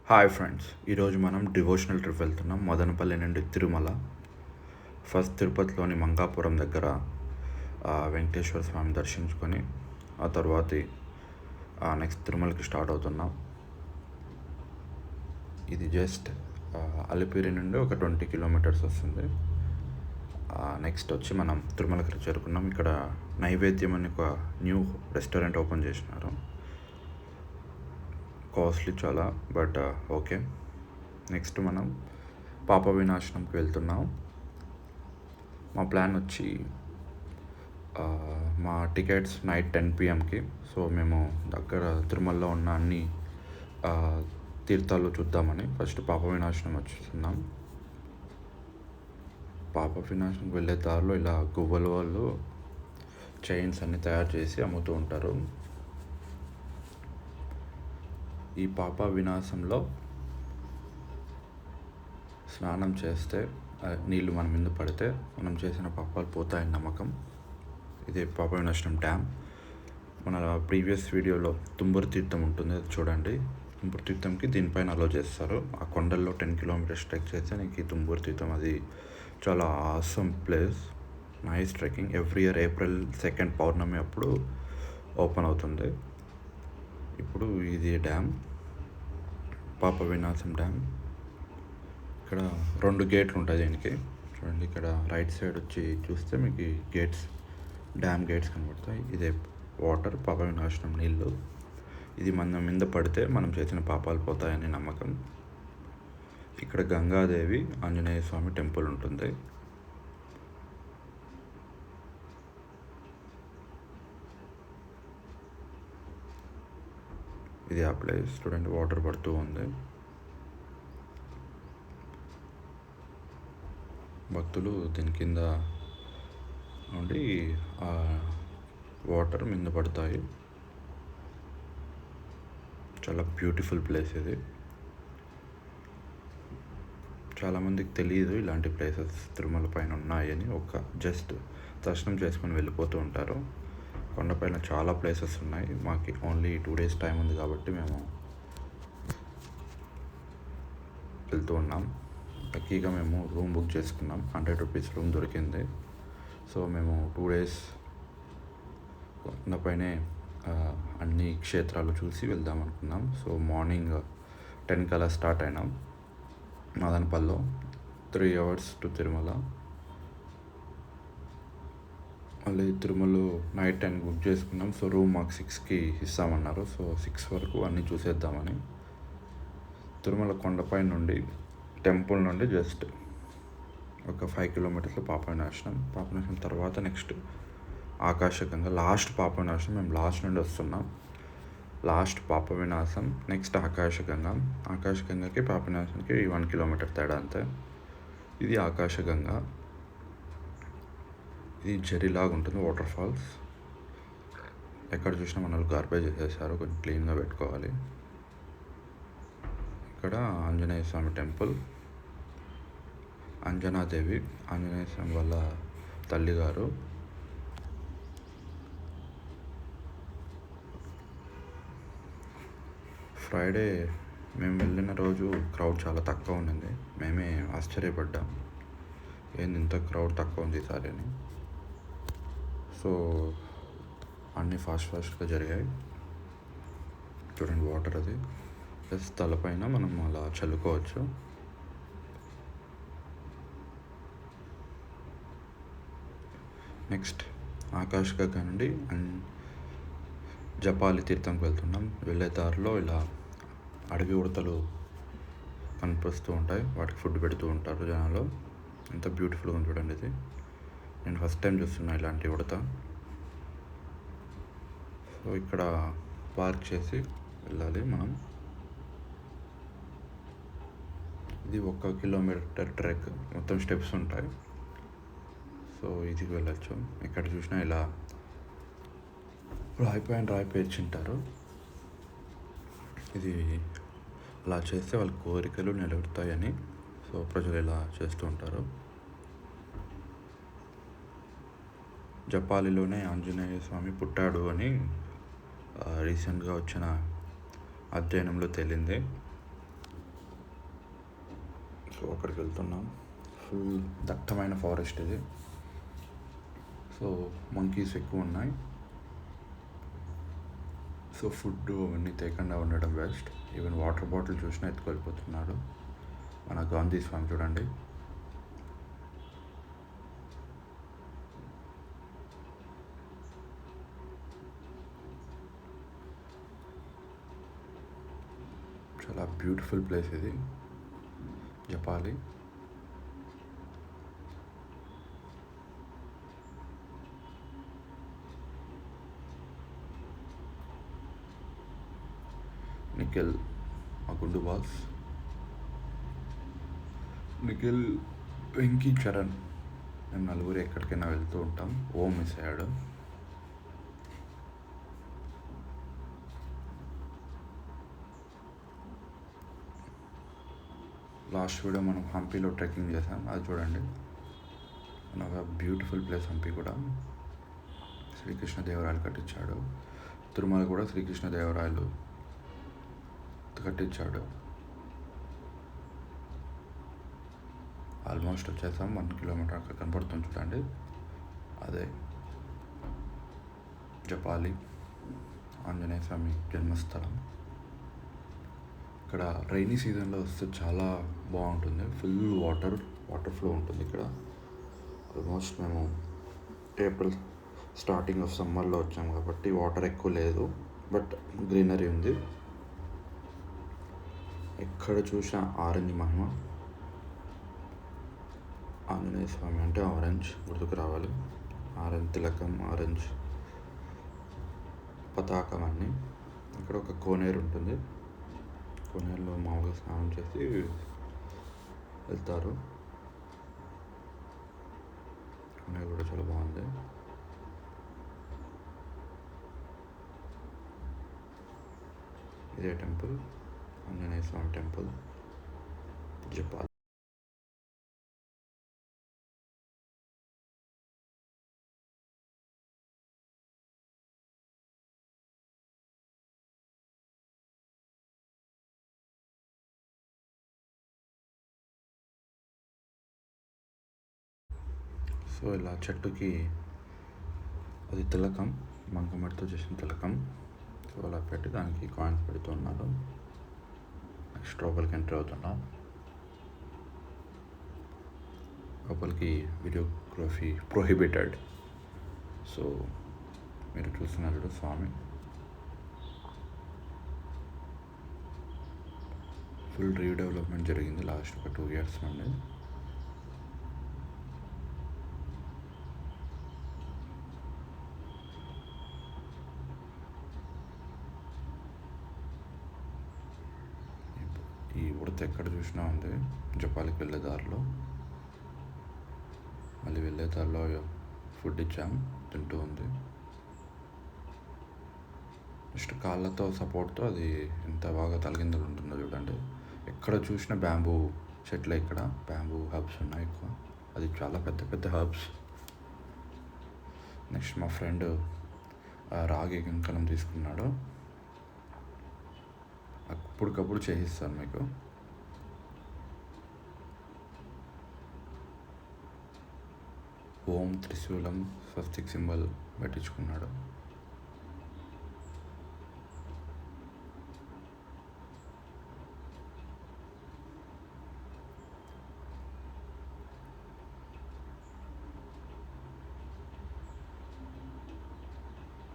Hi friends, ఈరోజు మనం devotional trip వెళ్తున్నాం. మదనపల్లి నుండి తిరుమల. ఫస్ట్ తిరుపతిలోని మంగాపురం దగ్గర వెంకటేశ్వర స్వామి దర్శించుకొని ఆ తర్వాత నెక్స్ట్ తిరుమలకి స్టార్ట్ అవుతున్నాం. ఇది జస్ట్ అలిపిరి నుండి ఒక 20 కిలోమీటర్స్ వస్తుంది. నెక్స్ట్ వచ్చి మనం తిరుమలకి చేరుకున్నాం. ఇక్కడ నైవేద్యం అని ఒక న్యూ రెస్టారెంట్ ఓపెన్ చేసినారు. కాస్ట్లీ చాలా, బట్ ఓకే. నెక్స్ట్ మనం పాప వినాశనంకి వెళ్తున్నాం. మా ప్లాన్ వచ్చి మా టికెట్స్ నైట్ 10 PM. సో మేము దగ్గర తిరుమలలో ఉన్న అన్ని తీర్థాలు చూద్దామని ఫస్ట్ పాప వినాశనం వచ్చేస్తున్నాం. పాప వినాశనంకి వెళ్ళే దారిలో ఇలా గువ్వల వాళ్ళు చైన్స్ అన్ని తయారు చేసి అమ్ముతూ ఉంటారు. ఈ పాప వినాశంలో స్నానం చేస్తే నీళ్ళు మన మీద పడితే మనం చేసిన పాపాలు పోతాయని నమ్మకం. ఇదే పాప వినాశనం డ్యామ్. మన ప్రీవియస్ వీడియోలో తుంబురు తీర్థం ఉంటుంది, అది చూడండి. తుంబురు తీర్థంకి దీనిపైన అలో చేస్తారు. ఆ కొండల్లో 10 కిలోమీటర్స్ ట్రెక్ చేస్తే నీకు ఈ తుంబురు తీర్థం, అది చాలా awesome place, nice trekking. Every year April 2 పౌర్ణమి అప్పుడు ఓపెన్ అవుతుంది. ఇప్పుడు ఇది డ్యామ్, పాప వినాశం డ్యామ్. ఇక్కడ 2 గేట్లు ఉంటాయి దీనికి. చూడండి, ఇక్కడ రైట్ సైడ్ వచ్చి చూస్తే మీకు గేట్స్, డ్యామ్ గేట్స్ కనబడతాయి. ఇదే వాటర్, పాప వినాశనం నీళ్ళు. ఇది మన మీద పడితే మనం చేసిన పాపాలు పోతాయని నమ్మకం. ఇక్కడ గంగాదేవి ఆంజనేయ స్వామి టెంపుల్ ఉంటుంది. ఇది ఆ ప్లేస్. చూడండి, వాటర్ పడుతూ ఉంది. భక్తులు దీని కింద నుండి వాటర్ మీద పడతాయి. చాలా బ్యూటిఫుల్ ప్లేస్ ఇది. చాలామందికి తెలియదు ఇలాంటి ప్లేసెస్ తిరుమల పైన ఉన్నాయని. జస్ట్ దర్శనం చేసుకొని వెళ్ళిపోతూ ఉంటారు. కొండపైన చాలా ప్లేసెస్ ఉన్నాయి. మాకు ఓన్లీ 2 days టైం ఉంది కాబట్టి మేము వెళ్తూ ఉన్నాం. లక్కీగా మేము రూమ్ బుక్ చేసుకున్నాం. 100 rupees రూమ్ దొరికింది. సో మేము 2 days కొండపైనే అన్ని క్షేత్రాలు చూసి వెళ్దాం అనుకున్నాం. సో మార్నింగ్ 10 కల్లా స్టార్ట్ అయినాం మదనపల్లిలో. 3 hours టు తిరుమల. మళ్ళీ తిరుమలలో నైట్ 10 బుక్ చేసుకున్నాం. సో రూమ్ మాకు 6కి ఇస్తామన్నారు. సో 6 వరకు అన్నీ చూసేద్దామని తిరుమల కొండపై నుండి, టెంపుల్ నుండి జస్ట్ ఒక 5 kilometers పాప వినాశనం తర్వాత నెక్స్ట్ ఆకాశగంగా. లాస్ట్ పాప వినాశనం, మేము లాస్ట్ నుండి వస్తున్నాం. లాస్ట్ పాప వినాశం, నెక్స్ట్ ఆకాశగంగకి పాప వినాశనానికి 1 kilometer తేడా అంతే. ఇది ఆకాశగంగా. ఇది జరీలాగా ఉంటుంది, వాటర్ ఫాల్స్. ఎక్కడ చూసినా మన వాళ్ళు గార్బేజ్ చేసేసారు, కొంచెం క్లీన్గా పెట్టుకోవాలి. ఇక్కడ ఆంజనేయ స్వామి టెంపుల్. అంజనాదేవి, ఆంజనేయ స్వామి వాళ్ళ తల్లిగారు. ఫ్రైడే మేము వెళ్ళిన రోజు క్రౌడ్ చాలా తక్కువ ఉండింది. మేమే ఆశ్చర్యపడ్డాం, ఏంది ఇంత క్రౌడ్ తక్కువ ఉంది ఈసారి అని. సో అన్నీ ఫాస్ట్గా జరిగాయి. చూడండి, వాటర్ అది ప్లస్ తలపైన మనం అలా చల్లుకోవచ్చు. నెక్స్ట్ ఆకాశగంగా నుండి జపాలి తీర్థంకి వెళ్తున్నాం. వెళ్ళే దారిలో ఇలా అడవి ఉడతలు కనిపిస్తూ ఉంటాయి, వాటికి ఫుడ్ పెడుతూ ఉంటారు జనాలు. ఎంత బ్యూటిఫుల్గా ఉంది చూడండి. ఇది నేను ఫస్ట్ టైం చూస్తున్నా ఇలాంటి ఉడత. సో ఇక్కడ పార్క్ చేసి వెళ్ళాలి మనం. ఇది 1 kilometer ట్రెక్, మొత్తం స్టెప్స్ ఉంటాయి. సో ఇది వెళ్ళచ్చు. ఎక్కడ చూసినా ఇలా రాయి పేర్చింటారు. ఇది అలా చేస్తే వాళ్ళ కోరికలు నెరవేరుతాయని సో ప్రజలు ఇలా చేస్తూ ఉంటారు. జపాలిలోనే ఆంజనేయ స్వామి పుట్టాడు అని రీసెంట్గా వచ్చిన అధ్యయనంలో తేలింది. అక్కడికి వెళ్తున్నాం. ఫుల్ దట్టమైన ఫారెస్ట్ ఇది. సో మంకీస్ ఎక్కువ ఉన్నాయి. సో ఫుడ్ అవన్నీ తేకుండా ఉండడం బెస్ట్. ఈవెన్ వాటర్ బాటిల్ చూసినా ఎత్తుకెళ్ళిపోతున్నాడు. మన గాంధీ స్వామి చూడండి. చాలా బ్యూటిఫుల్ ప్లేస్ ఇది, జపాలి. నిఖిల్, మా గుండు బాస్. నిఖిల్, వెంకీ, చరణ్, మేము నలుగురు ఎక్కడికైనా వెళ్తూ ఉంటాం. ఓం మిస్ అయ్యాడు. లాస్ట్ వీడియో మనం హంపీలో ట్రెక్కింగ్ చేసాం, అది చూడండి. ఒక బ్యూటిఫుల్ ప్లేస్ హంపి కూడా. శ్రీకృష్ణదేవరాయలు కట్టించాడు. తిరుమల కూడా శ్రీకృష్ణదేవరాయలు కట్టించాడు. ఆల్మోస్ట్ వచ్చేసాం. 1 కిలోమీటర్ అక్కడ కనపడుతుంది చూడండి, అదే జపాలి ఆంజనేయ స్వామి జన్మస్థలం. ఇక్కడ రైనీ సీజన్లో వస్తే చాలా బాగుంటుంది. ఫుల్ వాటర్ ఫ్లో ఉంటుంది ఇక్కడ. ఆల్మోస్ట్ మేము ఏప్రిల్ స్టార్టింగ్ ఆఫ్ సమ్మర్లో వచ్చాము కాబట్టి వాటర్ ఎక్కువ లేదు, బట్ గ్రీనరీ ఉంది. ఎక్కడ చూసినా ఆరెంజ్ మహిమ. ఆంజనేయ స్వామి అంటే ఆరెంజ్ గుర్తుకు రావాలి. ఆరెంజ్ తిలకం, ఆరెంజ్ పతాకం అన్నీ. ఇక్కడ ఒక కోనేరు ఉంటుంది. కోనేరులో మామూలుగా స్నానం చేసి వెళ్తారు. కోనేరు కూడా చాలా బాగుంది. ఇదే టెంపుల్, ఆంజనేయ స్వామి టెంపుల్, జపాలి. సో ఇలా చెట్టుకి అది తిలకం, బంకమట్టితో చేసిన తిలకం. సో అలా పెట్టి దానికి కాయిన్స్ పెడుతున్నారు. నెక్స్ట్ లోపలికి ఎంటర్ అవుతున్నాం. లోపలికి వీడియోగ్రఫీ ప్రొహిబిటెడ్. సో మీరు చూస్తున్నారు స్వామి. ఫుల్ రీడెవలప్మెంట్ జరిగింది లాస్ట్ ఒక 2 years నుండి. ఈ ఉడత ఎక్కడ చూసినా ఉంది. జపాలికి వెళ్ళే దారిలో, మళ్ళీ వెళ్ళే దారిలో ఫుడ్ ఇచ్చాం, తింటూ ఉంది. నెక్స్ట్ కాళ్ళతో సపోర్ట్తో అది ఎంత బాగా తలకిందులు ఉంటుందో చూడండి. ఎక్కడ చూసినా బ్యాంబూ చెట్లే. ఇక్కడ బ్యాంబూ హర్బ్స్ ఉన్నాయి ఎక్కువ. అది చాలా పెద్ద పెద్ద హర్బ్స్. నెక్స్ట్ మా ఫ్రెండ్ రాగి కంకణం తీసుకున్నాడు. అప్పటికప్పుడు చేయిస్తాను మీకు. ఓం త్రిశూలం స్వస్తిక్ సింబల్ పెట్టించుకున్నాడు.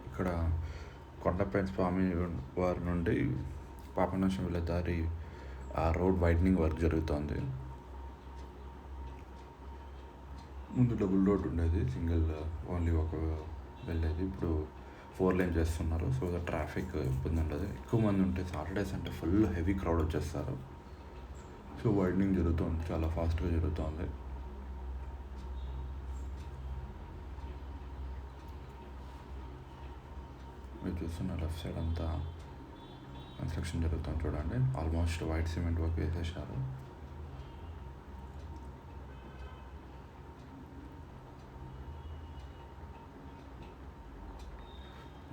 ఇక్కడ కొండపైన స్వామి వారి నుండి పాపనాశం వెళ్ళే దారి, ఆ రోడ్ వైడనింగ్ వర్క్ జరుగుతుంది. ముందు డబుల్ రోడ్ ఉండేది, సింగిల్ ఓన్లీ ఒక వెళ్ళేది. ఇప్పుడు 4 lane చేస్తున్నారు. సో ట్రాఫిక్ ఇబ్బంది ఉండదు. ఎక్కువ మంది ఉంటే సాటర్డేస్ అంటే ఫుల్ హెవీ క్రౌడ్ వచ్చేస్తారు. సో వైడనింగ్ జరుగుతుంది, చాలా ఫాస్ట్గా జరుగుతుంది. మీరు చూస్తున్న లెఫ్ట్ సైడ్ అంతా కన్స్ట్రక్షన్ జరుగుతుంది చూడండి. ఆల్మోస్ట్ వైట్ సిమెంట్ వర్క్ వేసేసారు.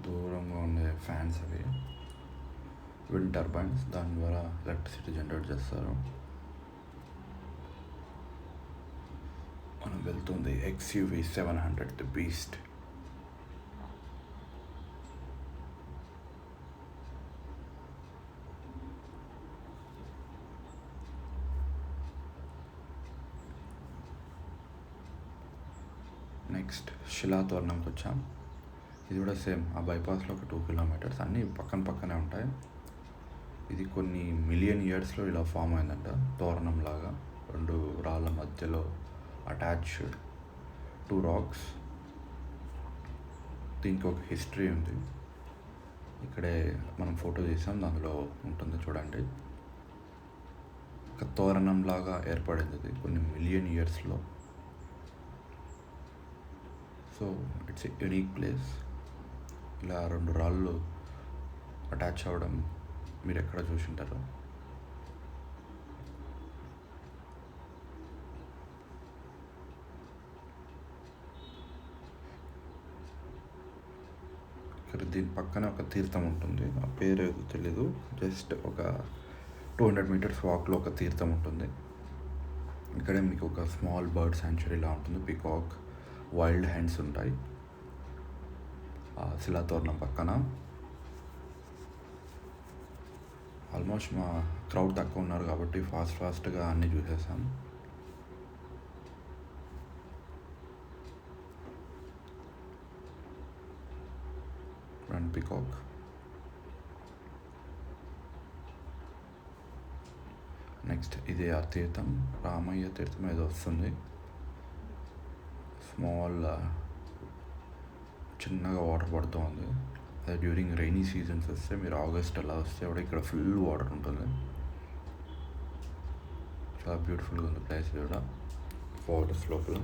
దూరంగా ఉండే ఫ్యాన్స్ అవి విండ్ టర్బైన్స్, దాని ద్వారా ఎలక్ట్రిసిటీ జనరేట్ చేస్తారు. మనం వెళ్తుంది XUV 700 ది బీస్ట్. నెక్స్ట్ శిలాతోరణంకి వచ్చాం. ఇది కూడా సేమ్ ఆ బైపాస్లో ఒక 2 కిలోమీటర్స్, అన్నీ పక్కన పక్కనే ఉంటాయి. ఇది కొన్ని మిలియన్ ఇయర్స్లో ఇలా ఫామ్ అయిందంట, తోరణం లాగా 2 రాళ్ళ మధ్యలో అటాచ్డ్ 2 రాక్స్. దీనికి ఒక హిస్టరీ ఉంది. ఇక్కడే మనం ఫోటో తీసాం, అందులో ఉంటుంది చూడండి. ఒక తోరణం లాగా ఏర్పడింది ఇది కొన్ని మిలియన్ ఇయర్స్లో. So it's a unique place. ఇలా 2 రాళ్ళు అటాచ్ అవ్వడం మీరు ఎక్కడ చూసింటారు? ఇక్కడ దీని పక్కనే ఒక తీర్థం ఉంటుంది, ఆ పేరు ఏదో తెలీదు. జస్ట్ ఒక 200 మీటర్స్ వాక్లో ఒక తీర్థం ఉంటుంది. ఇక్కడే మీకు ఒక స్మాల్ బర్డ్ శాంచురీలా ఉంటుంది. పికాక్, వైల్డ్ హ్యాండ్స్ ఉంటాయి శిలాతోరణం పక్కన. ఆల్మోస్ట్ మా క్రౌడ్ తక్కువ ఉన్నారు కాబట్టి ఫాస్ట్గా అన్నీ చూసేసాం. And peacock. నెక్స్ట్ ఇది ఆ తీర్థం, రామయ్య తీర్థం ఏదో వస్తుంది. స్మాల్ చిన్నగా వాటర్ పడుతూ ఉంది. అదే డ్యూరింగ్ రైనీ సీజన్స్ వస్తే, మీరు ఆగస్ట్ అలా వస్తే కూడా ఇక్కడ ఫుల్ వాటర్ ఉంటుంది. చాలా బ్యూటిఫుల్గా ఉంది ప్లేస్ కూడా, ఫారెస్ట్ లోపల.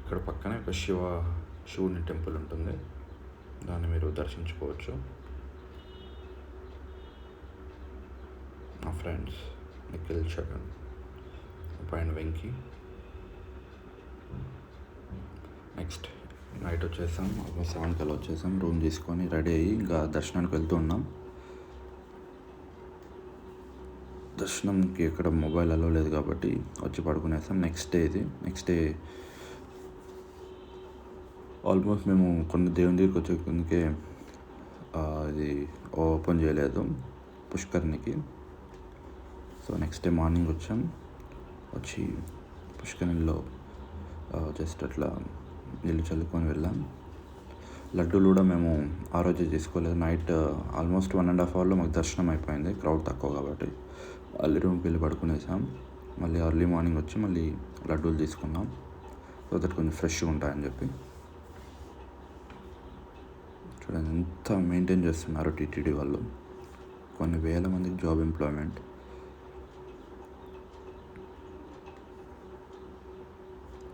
ఇక్కడ పక్కనే ఒక శివుని టెంపుల్ ఉంటుంది, దాన్ని మీరు దర్శించుకోవచ్చు. నా ఫ్రెండ్స్ నిఖిల్, చరణ్, పైన వెంకీ. నెక్స్ట్ నైట్ వచ్చేసాం, ఆల్మోస్ట్ 7 కల్లా వచ్చేసాం. రూమ్ తీసుకొని రెడీ అయ్యి ఇంకా దర్శనానికి వెళ్తూ ఉన్నాం. దర్శనంకి ఎక్కడ మొబైల్ అలో లేదు కాబట్టి వచ్చి పడుకునేసాం. నెక్స్ట్ డే ఇది. నెక్స్ట్ డే ఆల్మోస్ట్ మేము కొన్ని దేవుని దగ్గరికి వచ్చే కొందుకే ఇది ఓపెన్ చేయలేదు పుష్కరిణికి. సో నెక్స్ట్ డే మార్నింగ్ వచ్చి పుష్కరిణిలో జస్ట్ అట్లా నీళ్ళు చల్లుకొని వెళ్ళాం. లడ్డూలు కూడా మేము ఆ రోజే తీసుకోలేదు. నైట్ ఆల్మోస్ట్ 1.5 అవర్లో మాకు దర్శనం అయిపోయింది, క్రౌడ్ తక్కువ కాబట్టి. మళ్ళీ రూమ్కి వెళ్ళి పడుకునేసాం. మళ్ళీ ఎర్లీ మార్నింగ్ వచ్చి మళ్ళీ లడ్డూలు తీసుకున్నాం, సో దట్ కొంచెం ఫ్రెష్గా ఉంటాయని చెప్పి. చూడండి ఎంత మెయింటైన్ చేస్తున్నారు టీటీడీ వాళ్ళు. కొన్ని వేల మందికి జాబ్ ఎంప్లాయ్మెంట్.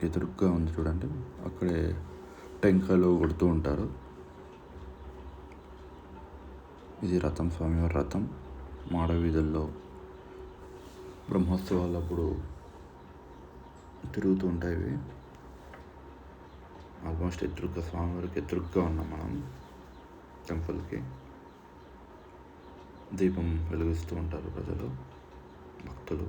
ఎదురుగ్గా ఉంది చూడండి, అక్కడే టెంకాయలు కొడుతూ ఉంటారు. ఇది రథం, స్వామివారి రథం. మాడవీధుల్లో బ్రహ్మోత్సవాలప్పుడు తిరుగుతూ ఉంటాయి ఇవి. ఆల్మోస్ట్ ఎదురుగ్గా స్వామివారికి ఎదురుగ్గా ఉన్నాం మనం టెంపుల్కి. దీపం వెలిగిస్తూ ఉంటారు ప్రజలు, భక్తులు.